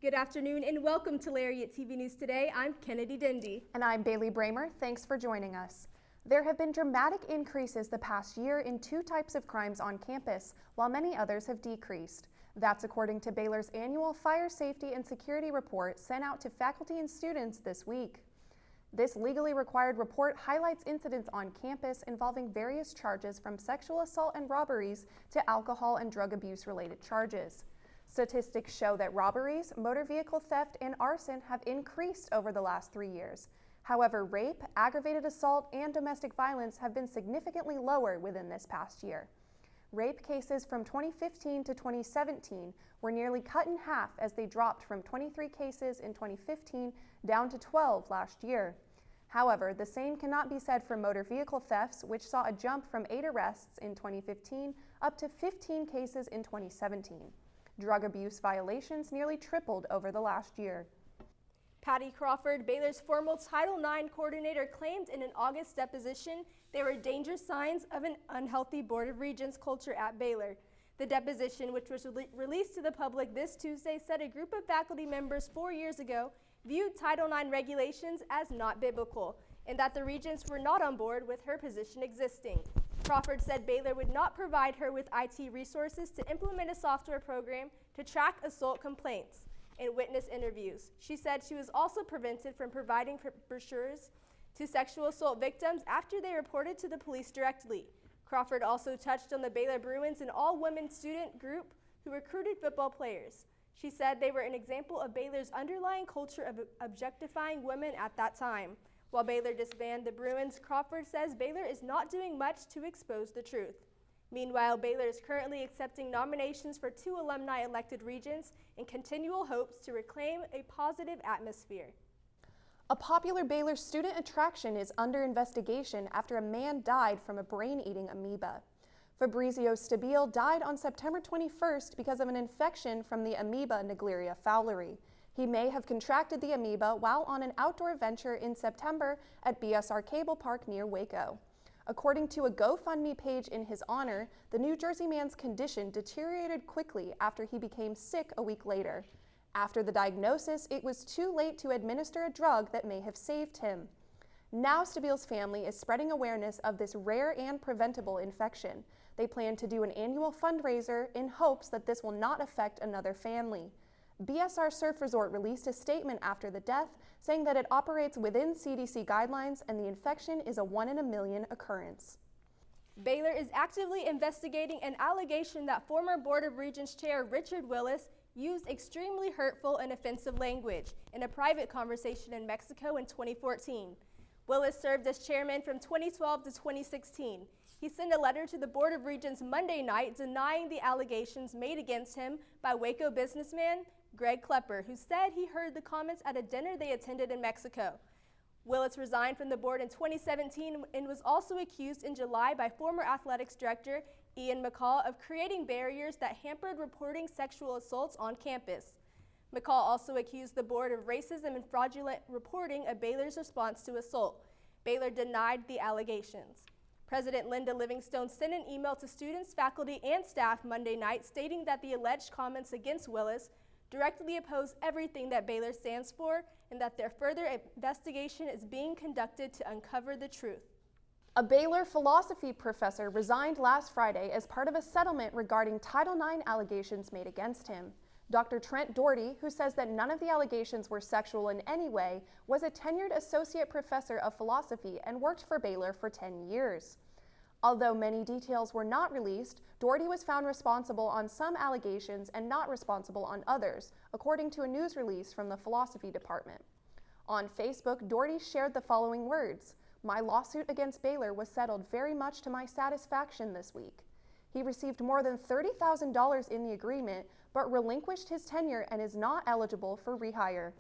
Good afternoon and welcome to Lariat TV News Today. I'm Kennedy Dindy. And I'm Bailey Bramer. Thanks for joining us. There have been dramatic increases the past year in two types of crimes on campus, while many others have decreased. That's according to Baylor's annual Fire Safety and Security Report sent out to faculty and students this week. This legally required report highlights incidents on campus involving various charges from sexual assault and robberies to alcohol and drug abuse related charges. Statistics show that robberies, motor vehicle theft, and arson have increased over the last 3 years. However, rape, aggravated assault, and domestic violence have been significantly lower within this past year. Rape cases from 2015 to 2017 were nearly cut in half as they dropped from 23 cases in 2015 down to 12 last year. However, the same cannot be said for motor vehicle thefts, which saw a jump from 8 arrests in 2015 up to 15 cases in 2017. Drug abuse violations nearly tripled over the last year. Patty Crawford, Baylor's former Title IX coordinator, claimed in an August deposition there were danger signs of an unhealthy Board of Regents culture at Baylor. The deposition, which was released to the public this Tuesday, said a group of faculty members 4 years ago viewed Title IX regulations as not biblical and that the Regents were not on board with her position existing. Crawford said Baylor would not provide her with IT resources to implement a software program to track assault complaints and witness interviews. She said she was also prevented from providing brochures to sexual assault victims after they reported to the police directly. Crawford also touched on the Baylor Bruins, an all-women student group who recruited football players. She said they were an example of Baylor's underlying culture of objectifying women at that time. While Baylor disbanded the Bruins, Crawford says Baylor is not doing much to expose the truth. Meanwhile, Baylor is currently accepting nominations for 2 alumni elected regents in continual hopes to reclaim a positive atmosphere. A popular Baylor student attraction is under investigation after a man died from a brain-eating amoeba. Fabrizio Stabile died on September 21st because of an infection from the amoeba Naegleria fowleri. He may have contracted the amoeba while on an outdoor venture in September at BSR Cable Park near Waco. According to a GoFundMe page in his honor, the New Jersey man's condition deteriorated quickly after he became sick a week later. After the diagnosis, it was too late to administer a drug that may have saved him. Now Stabile's family is spreading awareness of this rare and preventable infection. They plan to do an annual fundraiser in hopes that this will not affect another family. BSR Surf Resort released a statement after the death, saying that it operates within CDC guidelines and the infection is a 1 in a million occurrence. Baylor is actively investigating an allegation that former Board of Regents Chair Richard Willis used extremely hurtful and offensive language in a private conversation in Mexico in 2014. Willis served as chairman from 2012 to 2016. He sent a letter to the Board of Regents Monday night denying the allegations made against him by Waco businessman Greg Klepper, who said he heard the comments at a dinner they attended in Mexico. Willis resigned from the board in 2017 and was also accused in July by former athletics director Ian McCall of creating barriers that hampered reporting sexual assaults on campus. McCall also accused the board of racism and fraudulent reporting of Baylor's response to assault. Baylor denied the allegations. President Linda Livingstone sent an email to students, faculty, and staff Monday night stating that the alleged comments against Willis directly oppose everything that Baylor stands for and that their further investigation is being conducted to uncover the truth. A Baylor philosophy professor resigned last Friday as part of a settlement regarding Title IX allegations made against him. Dr. Trent Doherty, who says that none of the allegations were sexual in any way, was a tenured associate professor of philosophy and worked for Baylor for 10 years. Although many details were not released, Doherty was found responsible on some allegations and not responsible on others, according to a news release from the philosophy department. On Facebook, Doherty shared the following words: "My lawsuit against Baylor was settled very much to my satisfaction this week." He received more than $30,000 in the agreement, but relinquished his tenure and is not eligible for rehire.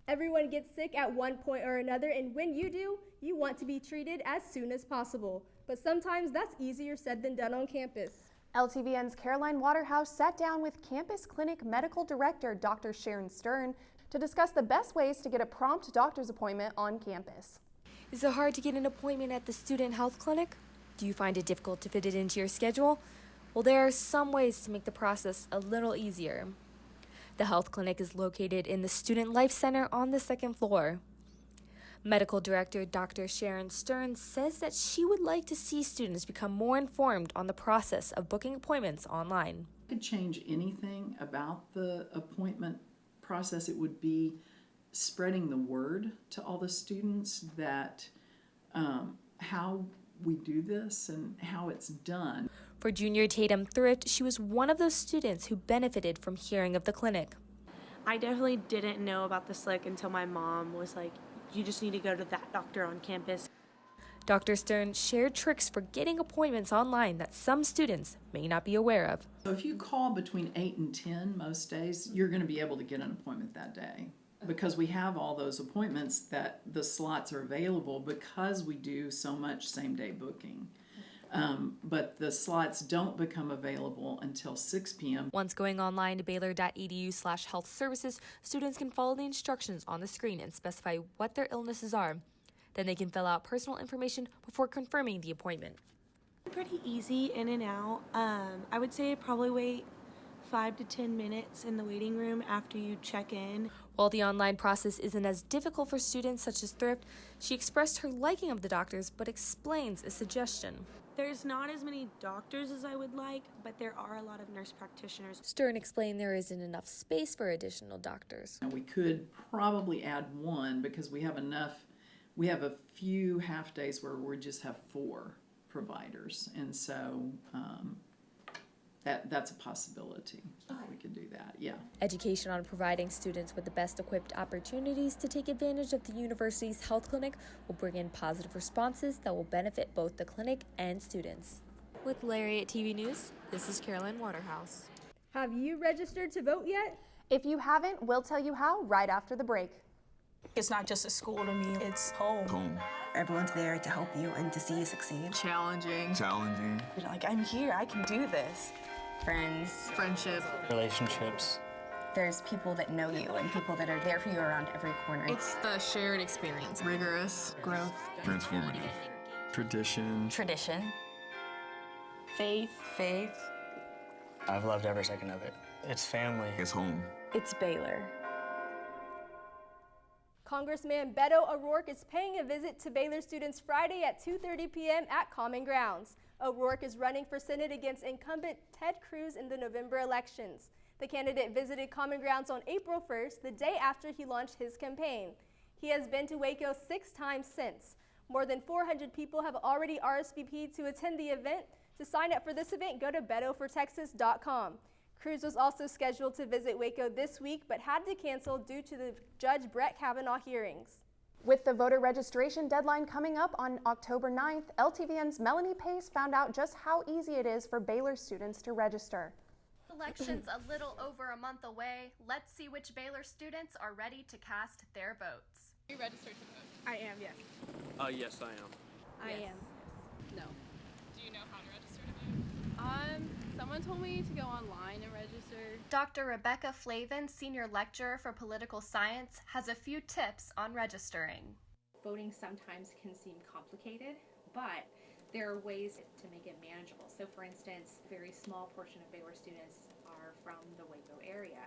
Everyone gets sick at one point or another, and when you do, you want to be treated as soon as possible. But sometimes that's easier said than done on campus. LTVN's Caroline Waterhouse sat down with Campus Clinic Medical Director Dr. Sharon Stern to discuss the best ways to get a prompt doctor's appointment on campus. Is it hard to get an appointment at the student health clinic? Do you find it difficult to fit it into your schedule? Well, there are some ways to make the process a little easier. The health clinic is located in the Student Life Center on the second floor. Medical Director Dr. Sharon Stern says that she would like to see students become more informed on the process of booking appointments online. Could change anything about the appointment process, it would be spreading the word to all the students that how we do this and how it's done. For Junior Tatum Thrift, she was one of those students who benefited from hearing of the clinic. I definitely didn't know about the SLIC until my mom was like, you just need to go to that doctor on campus. Dr. Stern shared tricks for getting appointments online that some students may not be aware of. So if you call between 8 and 10 most days, you're going to be able to get an appointment that day, because we have all those appointments that the slots are available because we do so much same-day booking. But the slots don't become available until 6 p.m. Once going online to baylor.edu/health services, students can follow the instructions on the screen and specify what their illnesses are. Then they can fill out personal information before confirming the appointment. Pretty easy in and out. I would say probably wait 5 to 10 minutes in the waiting room after you check in. While the online process isn't as difficult for students such as Thrift, she expressed her liking of the doctors but explains a suggestion. There's not as many doctors as I would like, but there are a lot of nurse practitioners. Stern explained there isn't enough space for additional doctors. And we could probably add one because we have enough. We have a few half days where we just have 4 providers, and so that's a possibility. We could do that, yeah. Education on providing students with the best equipped opportunities to take advantage of the university's health clinic will bring in positive responses that will benefit both the clinic and students. With Lariat TV News, this is Caroline Waterhouse. Have you registered to vote yet? If you haven't, we'll tell you how right after the break. It's not just a school to me, it's home. Home. Everyone's there to help you and to see you succeed. Challenging. Challenging. You're like, I'm here, I can do this. Friends, Friendship. Relationships. there's people that know you and people that are there for you around every corner. It's the shared experience. Rigorous. Growth. Transformative. Tradition. Tradition. Faith. Faith. I've loved every second of it. It's family. It's home. It's Baylor. Congressman Beto O'Rourke is paying a visit to Baylor students Friday at 2:30 p.m. at Common Grounds. O'Rourke is running for Senate against incumbent Ted Cruz in the November elections. The candidate visited Common Grounds on April 1st, the day after he launched his campaign. He has been to Waco 6 times since. More than 400 people have already RSVP'd to attend the event. To sign up for this event, go to betofortexas.com. Cruz was also scheduled to visit Waco this week, but had to cancel due to the Judge Brett Kavanaugh hearings. With the voter registration deadline coming up on October 9th, LTVN's Melanie Pace found out just how easy it is for Baylor students to register. Election's a little over a month away. Let's see which Baylor students are ready to cast their votes. Are you registered to vote? I am, yes. Yes, I am. I am. No. Do you know how to register to vote? Someone told me to go online and register. Dr. Rebecca Flavin, senior lecturer for political science, has a few tips on registering. Voting sometimes can seem complicated, but there are ways to make it manageable. So for instance, a very small portion of Baylor students are from the Waco area.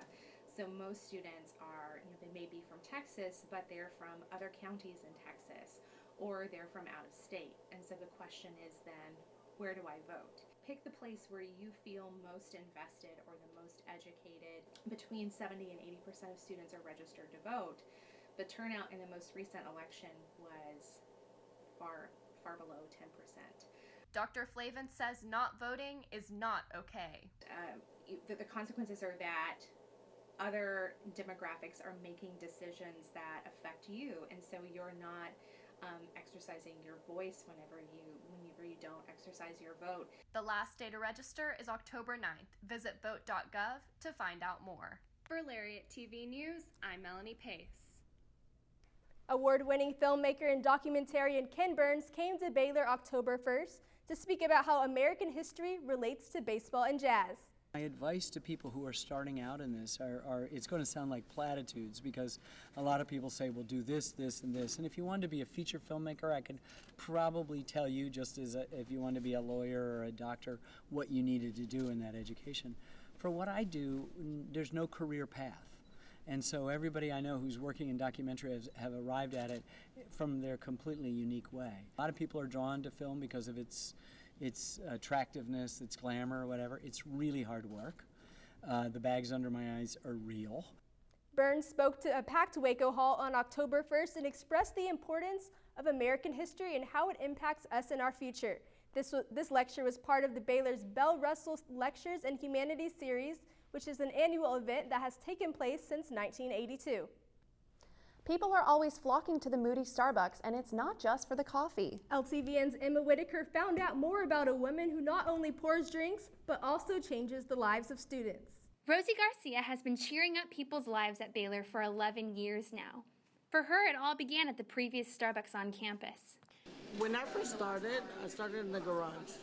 So most students are, they may be from Texas, but they're from other counties in Texas, or they're from out of state. And so the question is then, where do I vote? Pick the place where you feel most invested or the most educated. Between 70 and 80% of students are registered to vote, but turnout in the most recent election was far below 10%. Dr. Flavin says not voting is not okay. The consequences are that other demographics are making decisions that affect you, and so you're not exercising your voice whenever you don't exercise your vote. The last day to register is October 9th. Visit vote.gov to find out more. For Lariat TV News, I'm Melanie Pace. Award-winning filmmaker and documentarian Ken Burns came to Baylor October 1st to speak about how American history relates to baseball and jazz. My advice to people who are starting out in this are it's going to sound like platitudes, because a lot of people say, well, do this, this, and this. And if you wanted to be a feature filmmaker, I could probably tell you, just as if you wanted to be a lawyer or a doctor, what you needed to do in that education. For what I do, there's no career path. And so everybody I know who's working in documentary have arrived at it from their completely unique way. A lot of people are drawn to film because of its attractiveness, its glamour, or whatever. It's really hard work. The bags under my eyes are real. Burns spoke to a packed Waco Hall on October 1st and expressed the importance of American history and how it impacts us in our future. This lecture was part of the Baylor's Bell Russell Lectures and Humanities Series, which is an annual event that has taken place since 1982. People are always flocking to the Moody Starbucks, and it's not just for the coffee. LTVN's Emma Whitaker found out more about a woman who not only pours drinks, but also changes the lives of students. Rosie Garcia has been cheering up people's lives at Baylor for 11 years now. For her, it all began at the previous Starbucks on campus. When I first started, I started in the garage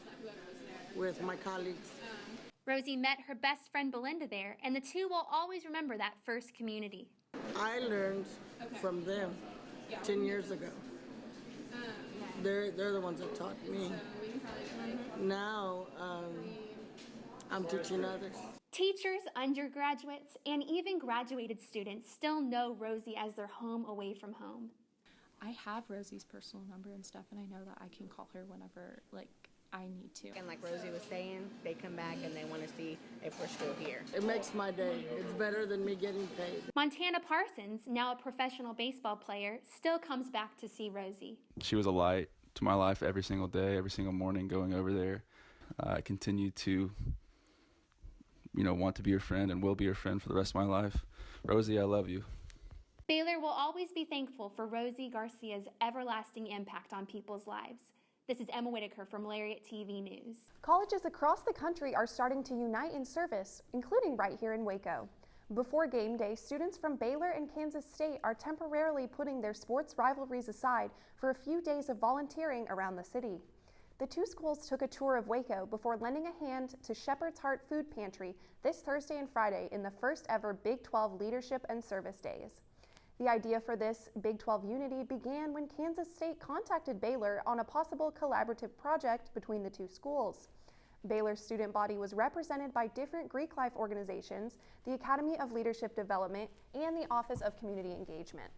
with my colleagues. Rosie met her best friend Belinda there, and the two will always remember that first community. I learned from them 10 years ago. They're the ones that taught me. Now I'm teaching others. Teachers, undergraduates, and even graduated students still know Rosie as their home away from home. I have Rosie's personal number and stuff, and I know that I can call her whenever, I need to. And like Rosie was saying, they come back and they want to see if we're still here. It makes my day. It's better than me getting paid. Montana Parsons, now a professional baseball player, still comes back to see Rosie. She was a light to my life every single day, every single morning going over there. I continue to, want to be your friend and will be your friend for the rest of my life. Rosie, I love you. Baylor will always be thankful for Rosie Garcia's everlasting impact on people's lives. This is Emma Whitaker from Lariat TV News. Colleges across the country are starting to unite in service, including right here in Waco. Before game day, students from Baylor and Kansas State are temporarily putting their sports rivalries aside for a few days of volunteering around the city. The two schools took a tour of Waco before lending a hand to Shepherd's Heart Food Pantry this Thursday and Friday in the first ever Big 12 Leadership and Service Days. The idea for this Big 12 unity began when Kansas State contacted Baylor on a possible collaborative project between the two schools. Baylor's student body was represented by different Greek life organizations, the Academy of Leadership Development, and the Office of Community Engagement.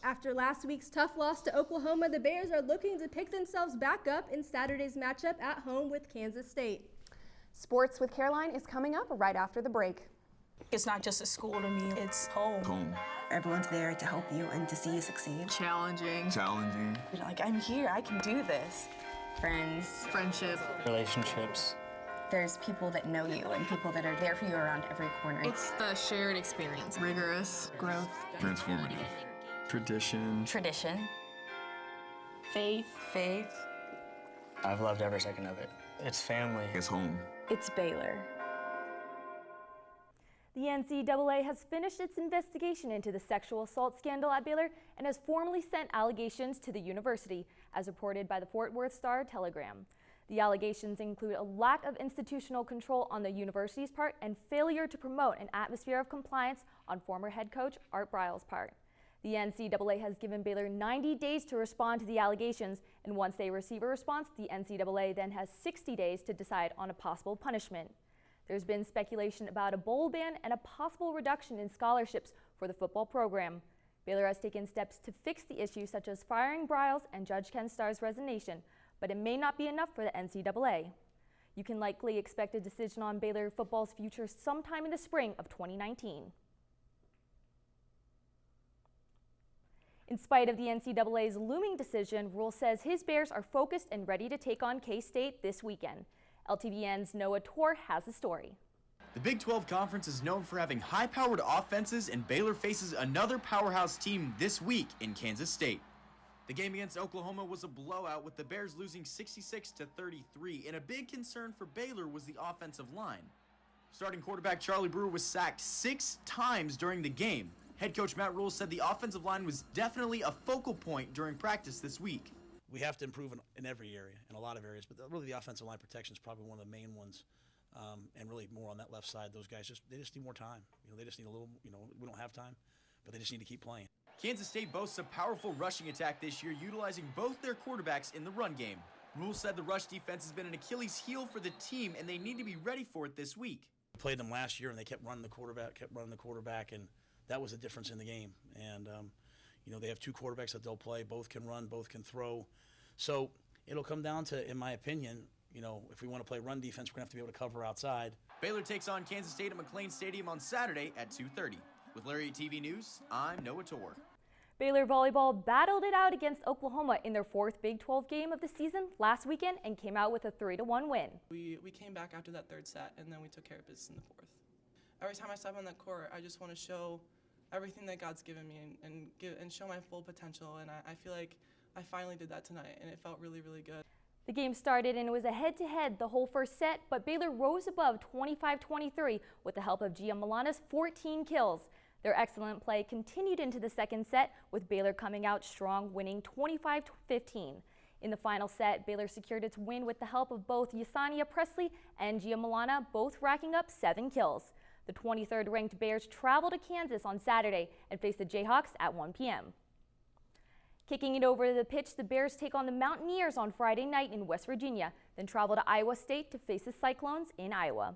After last week's tough loss to Oklahoma, the Bears are looking to pick themselves back up in Saturday's matchup at home with Kansas State. Sports with Caroline is coming up right after the break. It's not just a school to me, it's home. Home. Everyone's there to help you and to see you succeed. Challenging. I'm here, I can do this. Friends. Friendship. Relationships. There's people that know you and people that are there for you around every corner. It's a shared experience. Rigorous. Growth. Transformative. Tradition. Tradition. Faith. I've loved every second of it. It's family. It's home. It's Baylor. The NCAA has finished its investigation into the sexual assault scandal at Baylor and has formally sent allegations to the university, as reported by the Fort Worth Star-Telegram. The allegations include a lack of institutional control on the university's part and failure to promote an atmosphere of compliance on former head coach Art Briles' part. The NCAA has given Baylor 90 days to respond to the allegations, and once they receive a response, the NCAA then has 60 days to decide on a possible punishment. There's been speculation about a bowl ban and a possible reduction in scholarships for the football program. Baylor has taken steps to fix the issue, such as firing Briles and Judge Ken Starr's resignation, but it may not be enough for the NCAA. You can likely expect a decision on Baylor football's future sometime in the spring of 2019. In spite of the NCAA's looming decision, Rule says his Bears are focused and ready to take on K-State this weekend. LTVN's Noah Torr has the story. The Big 12 Conference is known for having high-powered offenses, and Baylor faces another powerhouse team this week in Kansas State. The game against Oklahoma was a blowout, with the Bears losing 66-33, and a big concern for Baylor was the offensive line. Starting quarterback Charlie Brewer was sacked 6 times during the game. Head coach Matt Rule said the offensive line was definitely a focal point during practice this week. We have to improve in every area, in a lot of areas, but really the offensive line protection is probably one of the main ones, and really more on that left side. Those guys they just need more time. They just need a little. We don't have time, but they just need to keep playing. Kansas State boasts a powerful rushing attack this year, utilizing both their quarterbacks in the run game. Rule said the rush defense has been an Achilles heel for the team, and they need to be ready for it this week. We played them last year, and they kept running the quarterback, and that was the difference in the game. And, they have two quarterbacks that they'll play. Both can run, both can throw. So it'll come down to, in my opinion, if we want to play run defense, we're going to have to be able to cover outside. Baylor takes on Kansas State at McLean Stadium on Saturday at 2:30. With Lariat TV News, I'm Noah Torr. Baylor volleyball battled it out against Oklahoma in their fourth Big 12 game of the season last weekend and came out with a 3-1 win. We came back after that third set, and then we took care of business in the fourth. Every time I step on that court, I just want to show everything that God's given me and show my full potential, and I feel like I finally did that tonight, and it felt really, really good. The game started and it was a head-to-head the whole first set, but Baylor rose above 25-23 with the help of Gia Milana's 14 kills. Their excellent play continued into the second set, with Baylor coming out strong, winning 25-15. In the final set, Baylor secured its win with the help of both Yesenia Presley and Gia Milana, both racking up 7 kills. The 23rd-ranked Bears travel to Kansas on Saturday and face the Jayhawks at 1 p.m. Kicking it over to the pitch, the Bears take on the Mountaineers on Friday night in West Virginia, then travel to Iowa State to face the Cyclones in Iowa.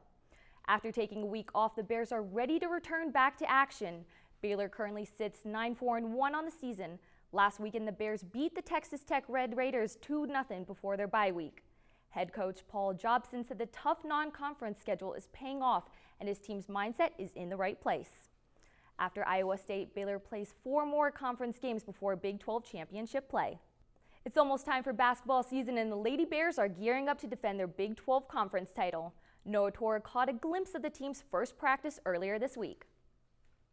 After taking a week off, the Bears are ready to return back to action. Baylor currently sits 9-4-1 on the season. Last weekend, the Bears beat the Texas Tech Red Raiders 2-0 before their bye week. Head coach Paul Jobson said the tough non-conference schedule is paying off and his team's mindset is in the right place. After Iowa State, Baylor plays 4 more conference games before Big 12 championship play. It's almost time for basketball season and the Lady Bears are gearing up to defend their Big 12 conference title. Noah Torr caught a glimpse of the team's first practice earlier this week.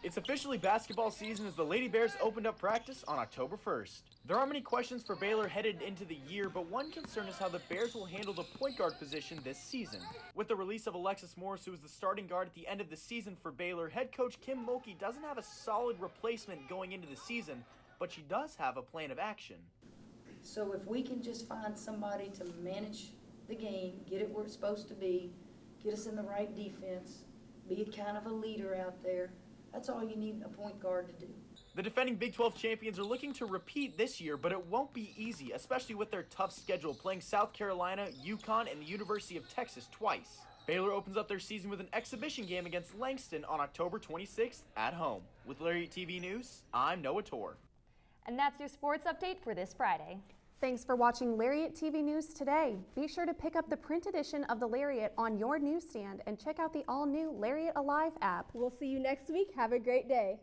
It's officially basketball season as the Lady Bears opened up practice on October 1st. There are many questions for Baylor headed into the year, but one concern is how the Bears will handle the point guard position this season. With the release of Alexis Morris, who was the starting guard at the end of the season for Baylor, head coach Kim Mulkey doesn't have a solid replacement going into the season, but she does have a plan of action. So if we can just find somebody to manage the game, get it where it's supposed to be, get us in the right defense, be kind of a leader out there, that's all you need a point guard to do. The defending Big 12 champions are looking to repeat this year, but it won't be easy, especially with their tough schedule, playing South Carolina, UConn, and the University of Texas twice. Baylor opens up their season with an exhibition game against Langston on October 26th at home. With Lariat TV News, I'm Noah Torr. And that's your sports update for this Friday. Thanks for watching Lariat TV News today. Be sure to pick up the print edition of the Lariat on your newsstand and check out the all-new Lariat Alive app. We'll see you next week. Have a great day.